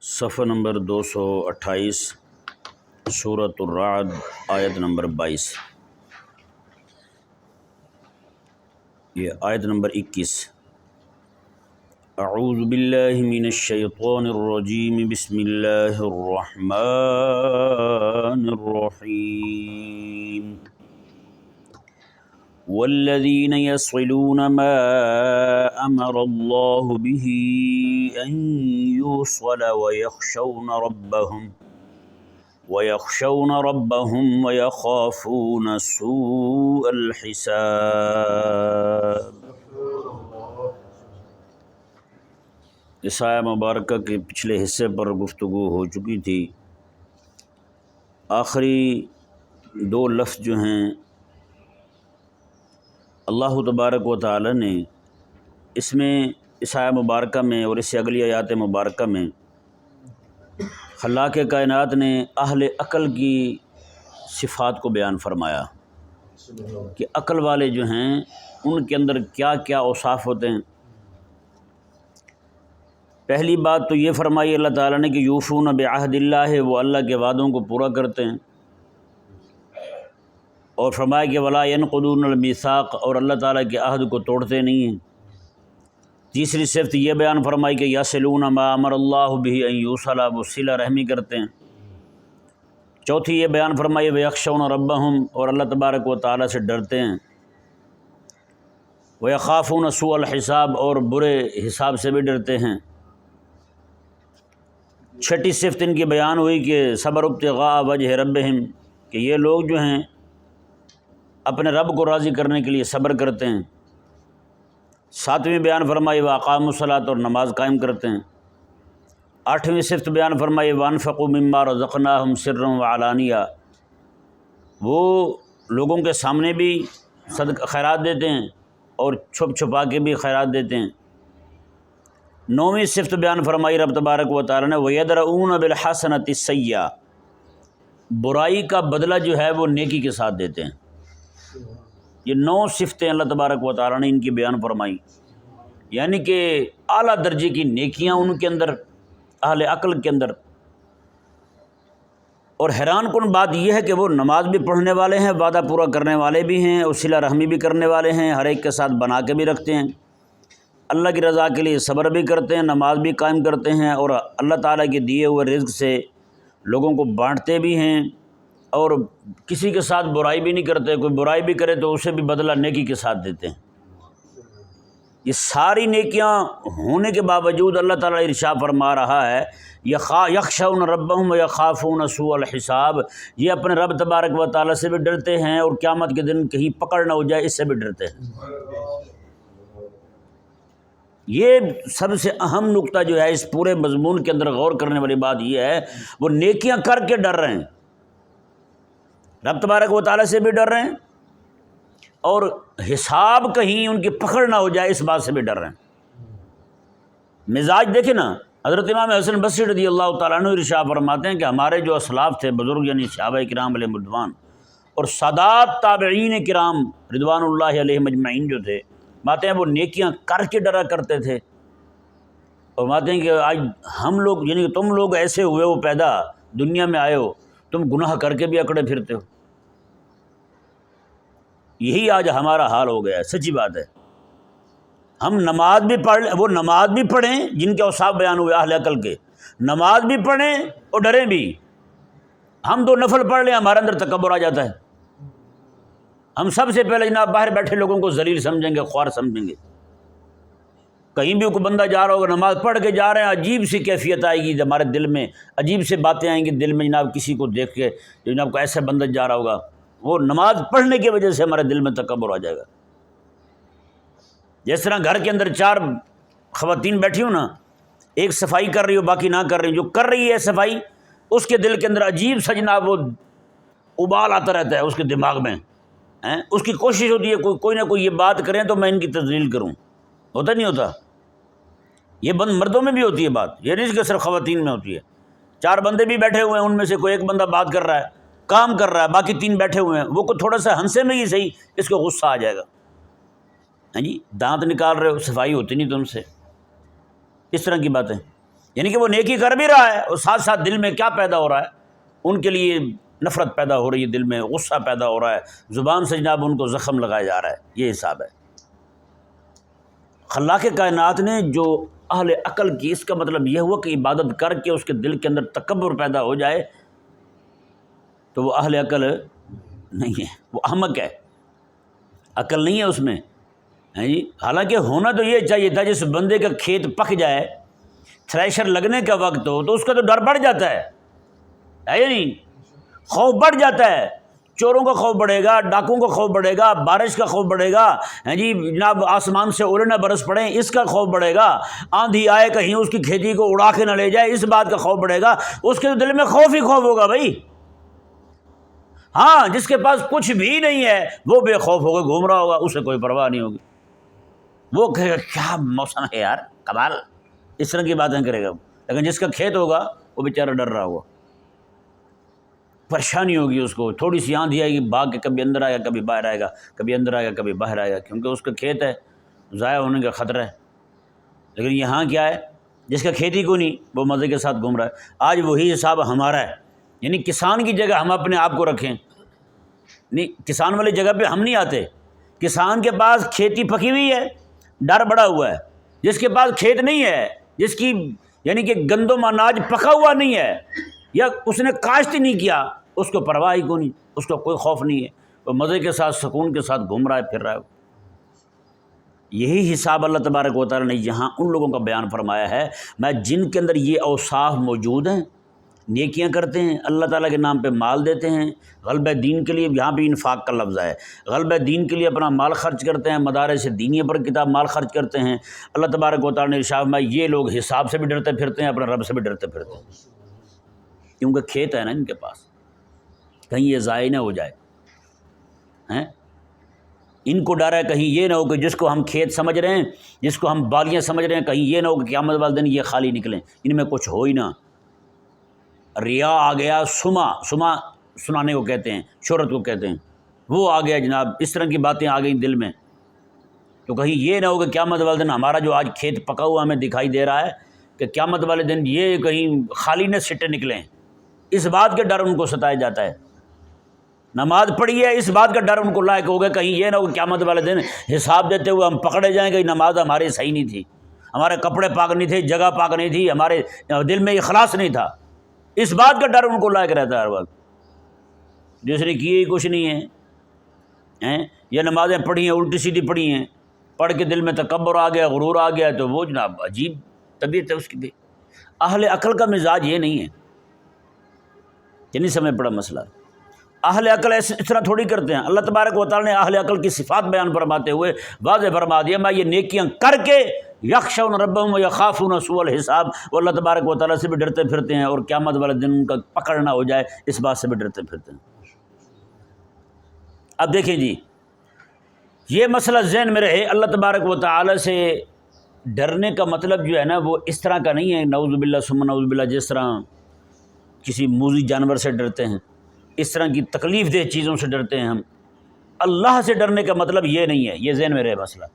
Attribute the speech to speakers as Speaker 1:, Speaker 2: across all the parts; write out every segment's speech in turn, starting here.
Speaker 1: صفحہ نمبر 228 سورۃ الرعد آیت نمبر 22، یہ آیت نمبر 21۔ اعوذ باللہ من الشیطان الرجیم، بسم اللہ الرحمن الرحیم۔ والذین یصلون ما امر اللہ به ان یوصل ویخشون ربهم ویخافون سوء الحساب۔ اس آیہ مبارکہ کے پچھلے حصے پر گفتگو ہو چکی تھی۔ آخری دو لفظ جو ہیں اللہ تبارک و تعالی نے اس آیہ مبارکہ میں اور اس سے اگلی آیات مبارکہ میں خلاق کائنات نے اہل عقل کی صفات کو بیان فرمایا کہ عقل والے جو ہیں ان کے اندر کیا کیا اوصاف ہوتے ہیں۔ پہلی بات تو یہ فرمائی اللہ تعالیٰ نے کہ یوفون بعہد اللہ، وہ اللہ کے وعدوں کو پورا کرتے ہیں، اور فرمایا کہ ولا ینقضون المیثاق، اور اللہ تعالیٰ کے عہد کو توڑتے نہیں ہیں۔ تیسری صفت یہ بیان فرمائی کہ یصلون ما امر اللہ بہ ان یوصل، وہ صلہ رحمی کرتے ہیں۔ چوتھی یہ بیان فرمائی ویخشون ربہم، اور اللہ تبارک و تعالیٰ سے ڈرتے ہیں۔ ویخافون سوء الحساب، اور برے حساب سے بھی ڈرتے ہیں۔ چھٹی صفت ان کی بیان ہوئی کہ صبر ابتغاء وجہ ربہم، کہ یہ لوگ جو ہیں اپنے رب کو راضی کرنے کے لیے صبر کرتے ہیں۔ ساتویں بیان فرمائی واقاموا الصلاۃ، اور نماز قائم کرتے ہیں۔ آٹھویں صفت بیان فرمائی وانفقوا مما رزقناہم سرا وعلانیہ، وہ لوگوں کے سامنے بھی صدقہ خیرات دیتے ہیں اور چھپ چھپا کے بھی خیرات دیتے ہیں۔ نویں صفت بیان فرمائی رب تبارک و تعالیٰ نے وَيَدْرَؤُونَ بِالْحَسَنَةِ السَّيِّئَةَ، برائی کا بدلہ جو ہے وہ نیکی کے ساتھ دیتے ہیں۔ یہ 9 صفتیں اللہ تبارک و تعالیٰ نے ان کی بیان فرمائی، یعنی کہ اعلیٰ درجے کی نیکیاں ان کے اندر، اہل عقل کے اندر۔ اور حیران کن بات یہ ہے کہ وہ نماز بھی پڑھنے والے ہیں، وعدہ پورا کرنے والے بھی ہیں، اور صلہ رحمی بھی کرنے والے ہیں، ہر ایک کے ساتھ بنا کے بھی رکھتے ہیں، اللہ کی رضا کے لیے صبر بھی کرتے ہیں، نماز بھی قائم کرتے ہیں، اور اللہ تعالیٰ کے دیے ہوئے رزق سے لوگوں کو بانٹتے بھی ہیں، اور کسی کے ساتھ برائی بھی نہیں کرتے۔ کوئی برائی بھی کرے تو اسے بھی بدلہ نیکی کے ساتھ دیتے ہیں۔ یہ ساری نیکیاں ہونے کے باوجود اللہ تعالیٰ ارشاد فرما رہا ہے یخشون ربہم ویخافون سوء الحساب، یہ اپنے رب تبارک و تعالیٰ سے بھی ڈرتے ہیں، اور قیامت کے دن کہیں پکڑ نہ ہو جائے اس سے بھی ڈرتے ہیں۔ یہ سب سے اہم نقطہ جو ہے اس پورے مضمون کے اندر غور کرنے والی بات یہ ہے، وہ نیکیاں کر کے ڈر رہے ہیں، رب تبارک و تعالیٰ سے بھی ڈر رہے ہیں، اور حساب کہیں ان کی پکڑ نہ ہو جائے اس بات سے بھی ڈر رہے ہیں۔ مزاج دیکھیں نا، حضرت امام حسن بصری رضی اللہ تعالیٰ عنہ ارشاد فرماتے ہیں کہ ہمارے جو اسلاف تھے بزرگ، یعنی صحابہ کرام علیہم رضوان، اور سادات تابعین کرام رضوان اللہ علیہم اجمعین جو تھے، ماتے ہیں وہ نیکیاں کر کے ڈرا کرتے تھے، اور ماتے ہیں کہ آج ہم لوگ، یعنی کہ تم لوگ ایسے ہوئے ہو پیدا، دنیا میں آئے ہو، تم گناہ کر کے بھی اکڑے پھرتے ہو۔ یہی آج ہمارا حال ہو گیا ہے، سچی بات ہے۔ ہم نماز بھی پڑھ لیں، وہ نماز بھی پڑھیں جن کے اوصاف بیان ہوئے اہل عقل کے، نماز بھی پڑھیں اور ڈریں بھی۔ ہم 2 نفل پڑھ لیں ہمارے اندر تکبر آ جاتا ہے، ہم سب سے پہلے جناب باہر بیٹھے لوگوں کو ذلیل سمجھیں گے، خوار سمجھیں گے۔ کہیں بھی کوئی بندہ جا رہا ہوگا، نماز پڑھ کے جا رہے ہیں، عجیب سی کیفیت آئے گی ہمارے دل میں، عجیب سے باتیں آئیں گی دل میں جناب، کسی کو دیکھ کے جناب کو ایسا بندہ جا رہا ہوگا، وہ نماز پڑھنے کی وجہ سے ہمارے دل میں تکبر آ جائے گا۔ جس طرح گھر کے اندر 4 خواتین بیٹھی ہوں نا، ایک صفائی کر رہی ہو باقی نہ کر رہی، جو کر رہی ہے صفائی اس کے دل کے اندر عجیب سا جناب وہ ابال آتا رہتا ہے اس کے دماغ میں، اس کی کوشش ہوتی ہے کوئی نہ کوئی یہ بات کریں تو میں ان کی تذلیل کروں، ہوتا نہیں ہوتا؟ یہ مردوں میں بھی ہوتی ہے بات، یہ نہیں کہ صرف خواتین میں ہوتی ہے۔ 4 بندے بھی بیٹھے ہوئے ہیں، ان میں سے کوئی ایک بندہ بات کر رہا ہے، کام کر رہا ہے، باقی 3 بیٹھے ہوئے ہیں، وہ کو تھوڑا سا ہنسے میں ہی صحیح اس کو غصہ آ جائے گا، ہاں جی، دانت نکال رہے ہو، صفائی ہوتی نہیں تم سے، اس طرح کی باتیں۔ یعنی کہ وہ نیکی کر بھی رہا ہے اور ساتھ ساتھ دل میں کیا پیدا ہو رہا ہے، ان کے لیے نفرت پیدا ہو رہی ہے، دل میں غصہ پیدا ہو رہا ہے، زبان سے جناب ان کو زخم لگایا جا رہا ہے۔ یہ حساب ہے۔ خلاق کائنات نے جو اہل عقل کی، اس کا مطلب یہ ہوا کہ عبادت کر کے اس کے دل کے اندر تکبر پیدا ہو جائے تو وہ اہل عقل نہیں ہے، وہ احمق ہے، عقل نہیں ہے اس میں، ہیں جی۔ حالانکہ ہونا تو یہ چاہیے تھا جس بندے کا کھیت پک جائے، تھریشر لگنے کا وقت ہو تو اس کا تو ڈر بڑھ جاتا ہے یا نہیں؟ خوف بڑھ جاتا ہے، چوروں کا خوف بڑھے گا، ڈاکوؤں کا خوف بڑھے گا، بارش کا خوف بڑھے گا، ہیں جی جناب آسمان سے اولے نہ برس پڑیں اس کا خوف بڑھے گا، آندھی آئے کہیں اس کی کھیتی کو اڑا کے نہ لے جائے اس بات کا خوف بڑھے گا، اس کے تو دل میں خوف ہی خوف ہوگا بھائی۔ ہاں جس کے پاس کچھ بھی نہیں ہے وہ بے خوف ہوگا، گھوم رہا ہوگا، اسے کوئی پرواہ نہیں ہوگی، وہ کہے گا کیا موسم ہے یار، کمال، اس طرح کی باتیں کرے گا۔ لیکن جس کا کھیت ہوگا وہ بیچارہ ڈر رہا ہوگا، پریشانی ہوگی اس کو، تھوڑی سی آندھی آئے گی بھاگ کے کبھی اندر آئے گا کبھی باہر آئے گا، کبھی اندر آئے گا کبھی باہر آئے گا، کیونکہ اس کا کھیت ہے، ضائع ہونے کا خطرہ ہے۔ لیکن یہاں کیا ہے، جس کا کھیتی کو نہیں وہ مزے کے ساتھ گھوم رہا ہے۔ آج وہی حساب ہمارا ہے، یعنی کسان کی جگہ ہم اپنے آپ کو رکھیں، نہیں کسان والی جگہ پہ ہم نہیں آتے۔ کسان کے پاس کھیتی پکی ہوئی ہے، ڈر بڑا ہوا ہے۔ جس کے پاس کھیت نہیں ہے، جس کی یعنی کہ گندم اناج پکا ہوا نہیں ہے یا اس نے کاشت نہیں کیا، اس کو پرواہ ہی کو نہیں، اس کو کوئی خوف نہیں ہے، وہ مزے کے ساتھ سکون کے ساتھ گھوم رہا ہے پھر رہا ہے۔ یہی حساب اللہ تبارک و تعالیٰ نے یہاں ان لوگوں کا بیان فرمایا ہے، میں جن کے اندر یہ اوصاف موجود ہیں، نیکیاں کرتے ہیں، اللہ تعالیٰ کے نام پہ مال دیتے ہیں، غلبہ دین کے لیے، یہاں بھی انفاق کا لفظ ہے، غلبہ دین کے لیے اپنا مال خرچ کرتے ہیں، مدارس دینیہ پر کتاب مال خرچ کرتے ہیں، اللہ تبارک و تعالیٰ نے ارشاد فرمایا یہ لوگ حساب سے بھی ڈرتے پھرتے ہیں، اپنے رب سے بھی ڈرتے پھرتے ہیں، کیونکہ کھیت ہے نا ان کے پاس، کہیں یہ ضائع نہ ہو جائے ہیں۔ ان کو ڈر ہے کہیں یہ نہ ہو کہ جس کو ہم کھیت سمجھ رہے ہیں، جس کو ہم باغیاں سمجھ رہے ہیں، کہیں یہ نہ ہو کہ قیامت والے دن یہ خالی نکلیں، ان میں کچھ ہو ہی نہ۔ ریا آ گیا، سما سنانے کو کہتے ہیں، شہرت کو کہتے ہیں، وہ آ گیا جناب، اس طرح کی باتیں آ گئیں دل میں، تو کہیں یہ نہ ہو کہ قیامت والے دن ہمارا جو آج کھیت پکا ہوا ہمیں دکھائی دے رہا ہے کہ قیامت والے دن یہ کہیں خالی نہ سٹے نکلیں، اس بات کا ڈر ان کو ستایا جاتا ہے۔ نماز پڑھی ہے، اس بات کا ڈر ان کو لاحق ہو گیا کہیں یہ نہ ہو کہ قیامت والے دن حساب دیتے ہوئے ہم پکڑے جائیں کہ نماز ہماری صحیح نہیں تھی، ہمارے کپڑے پاک نہیں تھے، جگہ پاک نہیں تھی، ہمارے دل میں اخلاص نہیں تھا، اس بات کا ڈر ان کو لاحق رہتا ہے ہر وقت۔ جس نے کیے ہی کچھ نہیں ہے، یہ نمازیں پڑھی ہیں الٹی سیدھی پڑھی ہیں، پڑھ کے دل میں تکبر آ گیا، غرور آ گیا، تو وہ جناب عجیب طبیعت ہے اس کی بھی۔ اہل عقل کا مزاج یہ نہیں ہے، یہ نہیں سمجھ پڑا مسئلہ۔ اہل عقل اس طرح تھوڑی کرتے ہیں۔ اللہ تبارک و تعالیٰ نے اہل عقل کی صفات بیان فرماتے ہوئے واضح فرما دیا، میں یہ نیکیاں کر کے یخشون ربہم ویخافون سوء الحساب، وہ اللہ تبارک و تعالیٰ سے بھی ڈرتے پھرتے ہیں اور قیامت والے دن ان کا پکڑنا ہو جائے اس بات سے بھی ڈرتے پھرتے ہیں۔ اب دیکھیں جی، یہ مسئلہ ذہن میں رہے، اللہ تبارک و تعالیٰ سے ڈرنے کا مطلب جو ہے نا وہ اس طرح کا نہیں ہے، نعوذ باللہ ثم نعوذ باللہ، جس طرح کسی موذی جانور سے ڈرتے ہیں، اس طرح کی تکلیف دہ چیزوں سے ڈرتے ہیں ہم۔ اللہ سے ڈرنے کا مطلب یہ نہیں ہے، یہ ذہن میں رہے مسئلہ۔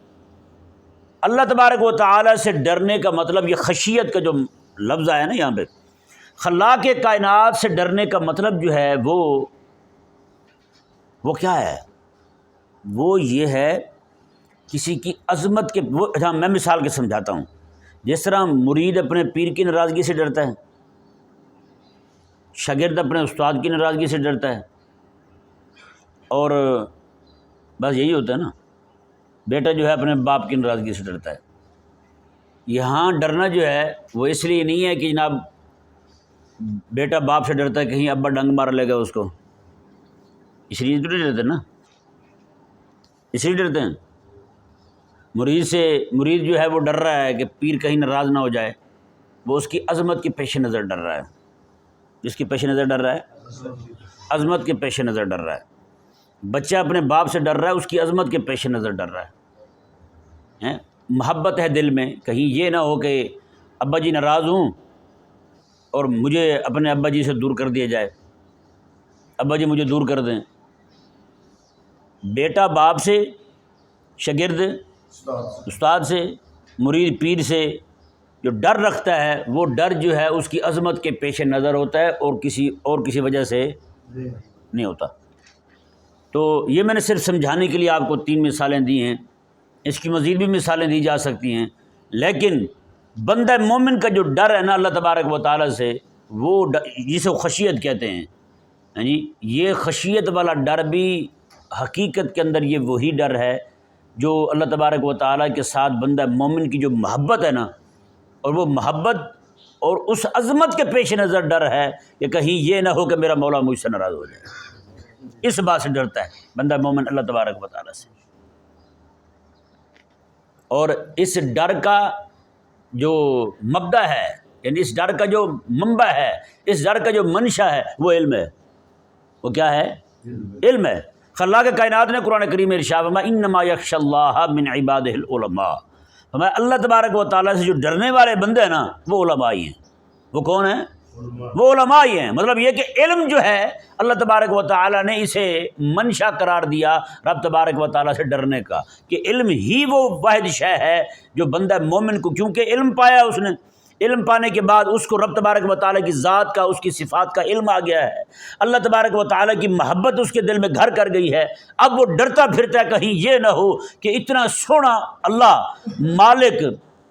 Speaker 1: اللہ تبارک و تعالیٰ سے ڈرنے کا مطلب، یہ خشیت کا جو لفظ آیا نا یہاں پہ، خلاق کائنات سے ڈرنے کا مطلب جو ہے وہ کیا ہے؟ وہ یہ ہے کسی کی عظمت کے، وہ میں مثال کے سمجھاتا ہوں، جس طرح مرید اپنے پیر کی ناراضگی سے ڈرتا ہے، شاگرد اپنے استاد کی ناراضگی سے ڈرتا ہے، اور بس یہی ہوتا ہے نا، بیٹا جو ہے اپنے باپ کی ناراضگی سے ڈرتا ہے۔ یہاں ڈرنا جو ہے وہ اس لیے نہیں ہے کہ جناب بیٹا باپ سے ڈرتا ہے کہیں ابا ڈنگ مار لے گا اس کو، اس لیے تو نہیں ڈرتے نا، اس لیے ڈرتے ہیں۔ مرید جو ہے وہ ڈر رہا ہے کہ پیر کہیں ناراض نہ ہو جائے، وہ اس کی عظمت کے پیش نظر ڈر رہا ہے، جس کے پیش نظر ڈر رہا ہے، عظمت کے پیش نظر ڈر رہا ہے۔ بچہ اپنے باپ سے ڈر رہا ہے، اس کی عظمت کے پیش نظر ڈر رہا ہے۔ محبت ہے دل میں، کہیں یہ نہ ہو کہ ابا جی ناراض ہوں اور مجھے اپنے ابا جی سے دور کر دیا جائے، ابا جی مجھے دور کر دیں۔ بیٹا باپ سے، شاگرد استاد سے، مرید پیر سے، جو ڈر رکھتا ہے وہ ڈر جو ہے اس کی عظمت کے پیش نظر ہوتا ہے اور کسی وجہ سے نہیں ہوتا۔ تو یہ میں نے صرف سمجھانے کے لیے آپ کو 3 مثالیں دی ہیں، اس کی مزید بھی مثالیں دی جا سکتی ہیں، لیکن بندہ مومن کا جو ڈر ہے نا اللہ تبارک و تعالیٰ سے، وہ جسے خشیت کہتے ہیں، ہاں جی، یہ خشیت والا ڈر بھی حقیقت کے اندر یہ وہی ڈر ہے جو اللہ تبارک و تعالیٰ کے ساتھ بندہ مومن کی جو محبت ہے نا، اور وہ محبت اور اس عظمت کے پیش نظر ڈر ہے کہ کہیں یہ نہ ہو کہ میرا مولا مجھ سے ناراض ہو جائے، اس بات سے ڈرتا ہے بندہ مومن اللہ تبارک و تعالیٰ سے۔ اور اس ڈر کا جو مبدا ہے، یعنی اس ڈر کا جو منبع ہے، اس ڈر کا جو منشا ہے، وہ علم ہے۔ وہ کیا ہے؟ علم ہے۔ خلاق کائنات نے قرآن کریم میں ارشاد فرمایا انما یخشی اللہ من عبادہ العلماء، فرمایا اللہ تبارک و تعالیٰ سے جو ڈرنے والے بندے ہیں نا وہ علماء ہی ہیں۔ وہ کون ہیں؟ وہ علماء ہی ہیں۔ مطلب یہ کہ علم جو ہے اللہ تبارک و تعالیٰ نے اسے منشا قرار دیا رب تبارک و تعالیٰ سے ڈرنے کا، کہ علم ہی وہ واحد شے ہے جو بندہ مومن کو، کیونکہ علم پایا اس نے، علم پانے کے بعد اس کو رب تبارک و تعالیٰ کی ذات کا، اس کی صفات کا علم آ گیا ہے، اللہ تبارک و تعالیٰ کی محبت اس کے دل میں گھر کر گئی ہے۔ اب وہ ڈرتا پھرتا ہے کہیں یہ نہ ہو کہ اتنا سونا اللہ مالک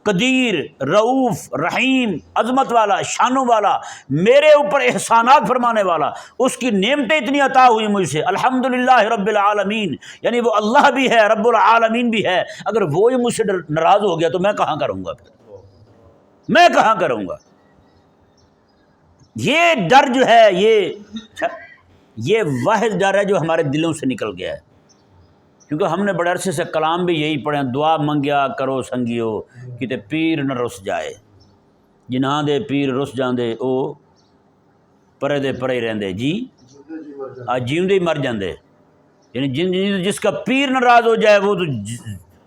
Speaker 1: قدیر رؤوف رحیم عظمت والا شانوں والا میرے اوپر احسانات فرمانے والا، اس کی نعمتیں اتنی عطا ہوئی مجھ سے، الحمدللہ رب العالمین، یعنی وہ اللہ بھی ہے رب العالمین بھی ہے، اگر وہ ہی مجھ سے ناراض ہو گیا تو میں کہاں کروں گا؟ پھر میں کہاں کروں گا؟ یہ ڈر جو ہے یہ واحد ڈر ہے جو ہمارے دلوں سے نکل گیا ہے، کیونکہ ہم نے بڑے عرصے سے کلام بھی یہی پڑھے ہیں، دعا منگیا کرو سنگیو کتے پیر نہ رس جائے، جنہاں دے پیر رس جاندے او پرے دے پرے رہندے جی جیوندے ہی مر جاندے، یعنی جس کا پیر ناراض ہو جائے وہ تو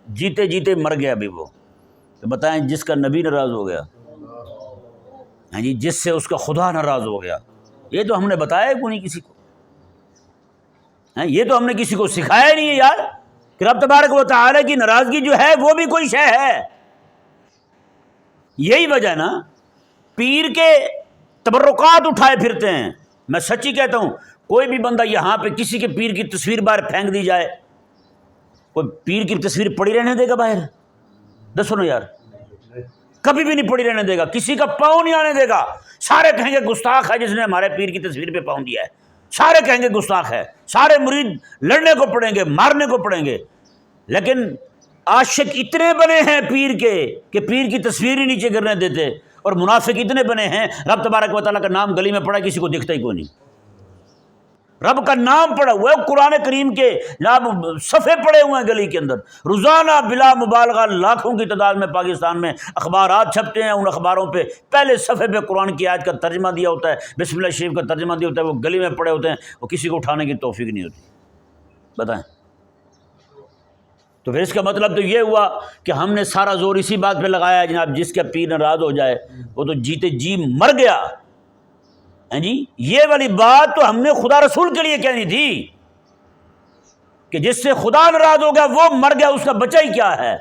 Speaker 1: جیتے جیتے مر گیا بھی۔ وہ تو بتائیں جس کا نبی ناراض ہو گیا، ہاں جی، جس سے اس کا خدا ناراض ہو گیا، یہ تو ہم نے بتایا کو نہیں کسی کو، یہ تو ہم نے کسی کو سکھایا نہیں ہے یار، کہ رب تبارک و تعالیٰ کی ناراضگی جو ہے وہ بھی کوئی شے ہے۔ یہی وجہ نا پیر کے تبرکات اٹھائے پھرتے ہیں۔ میں سچی کہتا ہوں، کوئی بھی بندہ یہاں پہ کسی کے پیر کی تصویر باہر پھینک دی جائے، کوئی پیر کی تصویر پڑی رہنے دے گا باہر؟ دسو نا یار، کبھی بھی نہیں پڑی رہنے دے گا، کسی کا پاؤں نہیں آنے دے گا۔ سارے کہیں گے گستاخ ہے جس نے ہمارے پیر کی تصویر پہ پاؤں دیا ہے، سارے کہیں گے گستاخ ہے، سارے مرید لڑنے کو پڑیں گے، مارنے کو پڑیں گے۔ لیکن عاشق اتنے بنے ہیں پیر کے کہ پیر کی تصویر ہی نیچے گرنے دیتے، اور منافق اتنے بنے ہیں رب تبارک و تعالیٰ کا نام گلی میں پڑا کسی کو دکھتا ہی کوئی نہیں، رب کا نام پڑا ہوا ہے، قرآن کریم کے جناب صفحے پڑے ہوئے ہیں گلی کے اندر، روزانہ بلا مبالغہ لاکھوں کی تعداد میں پاکستان میں اخبارات چھپتے ہیں، ان اخباروں پہ پہلے صفحے پہ قرآن کی آیت کا ترجمہ دیا ہوتا ہے، بسم اللہ شریف کا ترجمہ دیا ہوتا ہے، وہ گلی میں پڑے ہوتے ہیں، وہ کسی کو اٹھانے کی توفیق نہیں ہوتی۔ بتائیں، تو پھر اس کا مطلب تو یہ ہوا کہ ہم نے سارا زور اسی بات پہ لگایا ہے جناب جس کا پیر ناراض ہو جائے وہ تو جیتے جی مر گیا۔ ہاں جی، یہ والی بات تو ہم نے خدا رسول کے لیے کہنی تھی کہ جس سے خدا ناراض ہو گیا وہ مر گیا، اس کا بچہ ہی کیا ہے؟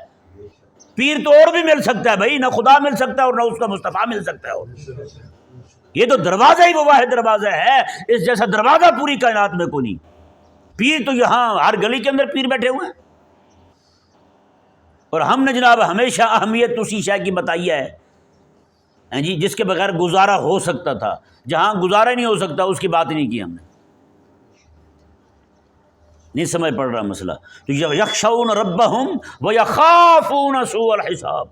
Speaker 1: پیر تو اور بھی مل سکتا ہے بھائی، نہ خدا مل سکتا ہے اور نہ اس کا مصطفیٰ مل سکتا ہے، یہ تو دروازہ ہی وہ واحد دروازہ ہے، اس جیسا دروازہ پوری کائنات میں کوئی نہیں۔ پیر تو یہاں ہر گلی کے اندر پیر بیٹھے ہوئے ہیں، اور ہم نے جناب ہمیشہ اہمیت اسی شے کی بتائی ہے ہاں جی جس کے بغیر گزارا ہو سکتا تھا، جہاں گزارا نہیں ہو سکتا اس کی بات نہیں کی ہم نے، نہیں سمجھ پڑ رہا مسئلہ۔ تو یخشون ربہم ویخافون سوء الحساب،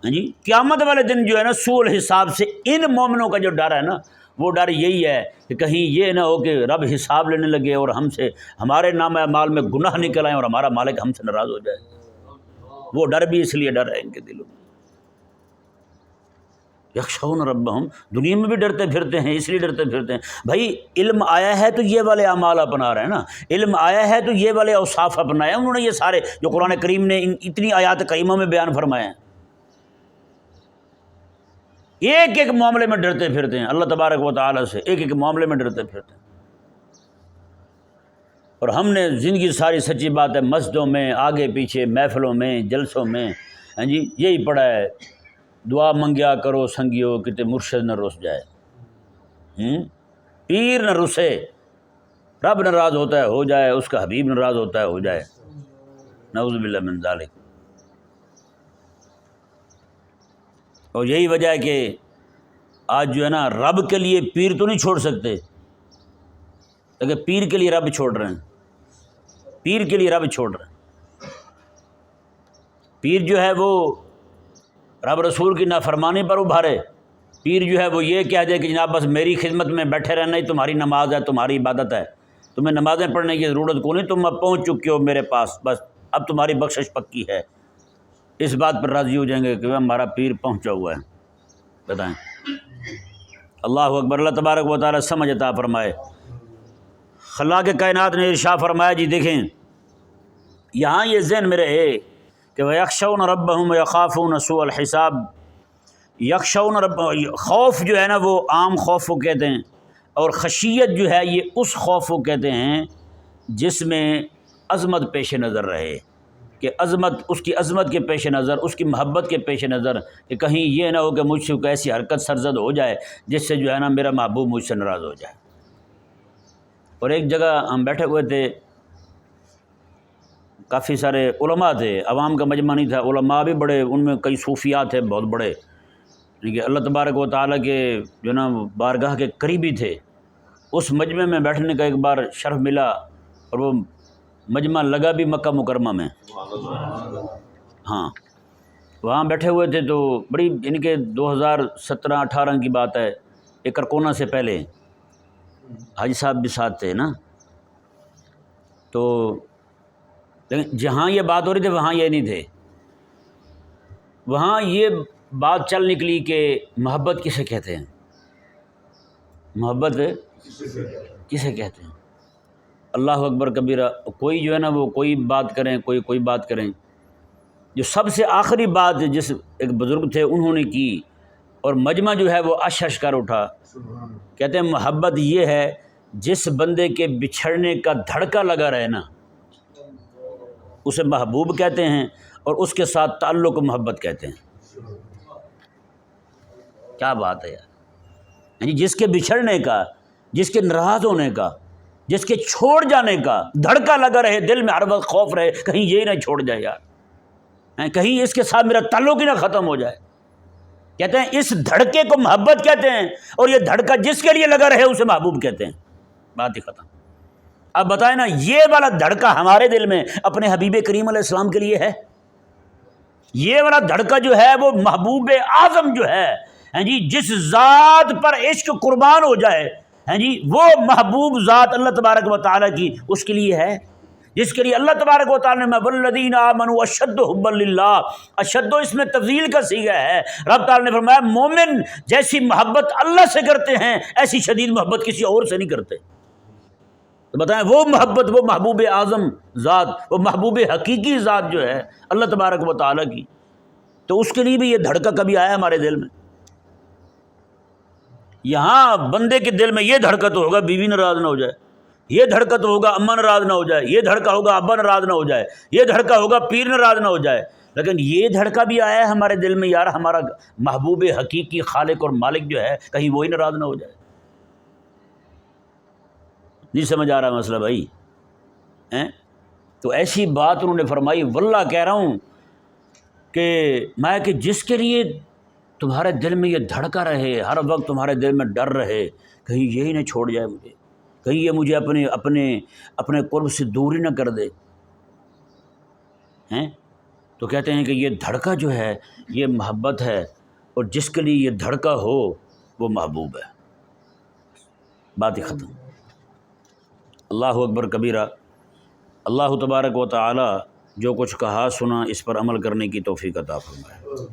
Speaker 1: ہاں جی قیامت والے دن جو ہے نا سوء الحساب سے ان مومنوں کا جو ڈر ہے نا وہ ڈر یہی ہے کہ کہیں یہ نہ ہو کہ رب حساب لینے لگے اور ہم سے ہمارے نام اعمال میں گناہ نکل آئیں اور ہمارا مالک ہم سے ناراض ہو جائے۔ وہ ڈر بھی اس لیے ڈر ہے ان کے دلوں میں۔ یخشون ربہم، دنیا میں بھی ڈرتے پھرتے ہیں، اس لیے ڈرتے پھرتے ہیں بھائی علم آیا ہے تو یہ والے اعمال اپنا رہے ہیں نا، علم آیا ہے تو یہ والے اوصاف اپنائے انہوں نے، یہ سارے جو قرآن کریم نے اتنی آیات کریمہ میں بیان فرمائے ہیں، ایک ایک معاملے میں ڈرتے پھرتے ہیں اللہ تبارک و تعالیٰ سے، ایک ایک معاملے میں ڈرتے پھرتے ہیں۔ اور ہم نے زندگی ساری سچی بات ہے مسجدوں میں آگے پیچھے محفلوں میں جلسوں میں ہاں جی یہی پڑھا ہے دعا منگیا کرو سنگیو کتے مرشد نہ رس جائے، پیر نہ رسے، رب ناراض ہوتا ہے ہو جائے، اس کا حبیب ناراض ہوتا ہے ہو جائے، نعوذ باللہ من ذالک۔ اور یہی وجہ ہے کہ آج جو ہے نا رب کے لیے پیر تو نہیں چھوڑ سکتے، لیکن پیر کے لیے رب چھوڑ رہے ہیں، پیر کے لیے رب چھوڑ رہے ہیں۔ پیر جو ہے وہ رب رسول کی نافرمانی پر ابھارے، پیر جو ہے وہ یہ کہہ دے کہ جناب بس میری خدمت میں بیٹھے رہنا ہی تمہاری نماز ہے، تمہاری عبادت ہے، تمہیں نمازیں پڑھنے کی ضرورت کو نہیں، تم اب پہنچ چکے ہو میرے پاس، بس اب تمہاری بخشش پکی ہے، اس بات پر راضی ہو جائیں گے کہ ہمارا پیر پہنچا ہوا ہے۔ بتائیں، اللہ اکبر۔ اللہ تبارک و تعالیٰ سمجھ عطا فرمائے۔ خلاق کائنات نے ارشاد فرمایا، جی دیکھیں یہاں یہ ذہن میں رہے کہ وَيَخْشَوْنَ رَبَّهُمْ وَيَخَافُونَ سُوءَ الْحِسَابِ۔ یخشون رب، خوف جو ہے نا وہ عام خوف کو کہتے ہیں، اور خشیت جو ہے یہ اس خوف کو کہتے ہیں جس میں عظمت پیش نظر رہے، کہ عظمت، اس کی عظمت کے پیش نظر، اس کی محبت کے پیش نظر، کہ کہیں یہ نہ ہو کہ مجھ سے کوئی ایسی حرکت سرزد ہو جائے جس سے جو ہے نا میرا محبوب مجھ سے ناراض ہو جائے۔ اور ایک جگہ ہم بیٹھے ہوئے تھے، کافی سارے علماء تھے، عوام کا مجمع نہیں تھا، علماء بھی بڑے، ان میں کئی صوفیات تھے بہت بڑے، کہ اللہ تبارک و تعالیٰ کے جو نا بارگاہ کے قریبی تھے۔ اس مجمع میں بیٹھنے کا ایک بار شرف ملا، اور وہ مجمع لگا بھی مکہ مکرمہ میں، ہاں وہاں بیٹھے ہوئے تھے، تو بڑی یعنی کہ 2017-18 کی بات ہے، ایک کرونا سے پہلے حاجی صاحب بھی ساتھ تھے نا، تو لیکن جہاں یہ بات ہو رہی تھی وہاں یہ نہیں تھے، وہاں یہ بات چل نکلی کہ محبت کسے کہتے ہیں، محبت کسے کہتے ہیں۔ اللہ اکبر کبیرہ۔ کوئی جو ہے نا وہ کوئی بات کریں، کوئی بات کریں، جو سب سے آخری بات جس ایک بزرگ تھے انہوں نے کی، اور مجمع جو ہے وہ اش کر اٹھا، کہتے ہیں محبت یہ ہے جس بندے کے بچھڑنے کا دھڑکا لگا رہے نا اسے محبوب کہتے ہیں، اور اس کے ساتھ تعلق محبت کہتے ہیں۔ کیا بات ہے یار، یعنی جس کے بچھڑنے کا، جس کے ناراض ہونے کا، جس کے چھوڑ جانے کا دھڑکا لگا رہے، دل میں ہر وقت خوف رہے کہیں یہ نہ چھوڑ جائے یار، کہیں اس کے ساتھ میرا تعلق ہی نہ ختم ہو جائے، کہتے ہیں اس دھڑکے کو محبت کہتے ہیں، اور یہ دھڑکا جس کے لیے لگا رہے اسے محبوب کہتے ہیں۔ بات ہی ختم۔ اب بتائیں نا، یہ والا دھڑکا ہمارے دل میں اپنے حبیب کریم علیہ السلام کے لیے ہے؟ یہ والا دھڑکا جو ہے وہ محبوب اعظم جو ہے، ہیں جی، جس ذات پر عشق قربان ہو جائے، ہیں جی، وہ محبوب ذات اللہ تبارک و تعالیٰ کی اس کے لیے ہے، جس کے لیے اللہ تبارک و تعالیٰ نے والذین آمنوا اشد حبا للہ، اشد اس میں تفضیل کا صیغہ ہے، رب تعالیٰ نے فرمایا مومن جیسی محبت اللہ سے کرتے ہیں ایسی شدید محبت کسی اور سے نہیں کرتے۔ تو بتائیں وہ محبت، وہ محبوب اعظم ذات، وہ محبوب حقیقی ذات جو ہے اللہ تبارک و تعالیٰ کی، تو اس کے لیے بھی یہ دھڑکا کبھی آیا ہمارے دل میں؟ یہاں بندے کے دل میں یہ دھڑکا تو ہوگا بیوی ناراض نہ ہو جائے، یہ دھڑکا تو ہوگا اماں ناراض نہ ہو جائے، یہ دھڑکا ہوگا ابا ناراض نہ ہو جائے، یہ دھڑکا ہوگا پیر ناراض نہ ہو جائے، لیکن یہ دھڑکا بھی آیا ہے ہمارے دل میں یار ہمارا محبوب حقیقی خالق اور مالک جو ہے کہیں وہی ناراض نہ ہو جائے۔ نہیں سمجھ آ رہا مسئلہ بھائی؟ تو ایسی بات انہوں نے فرمائی، واللہ کہہ رہا ہوں کہ میں کہ جس کے لیے تمہارے دل میں یہ دھڑکا رہے، ہر وقت تمہارے دل میں ڈر رہے کہیں یہی نہ چھوڑ جائے مجھے، کہیں یہ مجھے اپنے قرب سے دور ہی نہ کر دے، تو کہتے ہیں کہ یہ دھڑکا جو ہے یہ محبت ہے، اور جس کے لیے یہ دھڑکا ہو وہ محبوب ہے۔ بات ہی ختم۔ اللہ اکبر کبیرہ۔ اللہ تبارک و تعالی جو کچھ کہا سنا اس پر عمل کرنے کی توفیق عطا فرمائے۔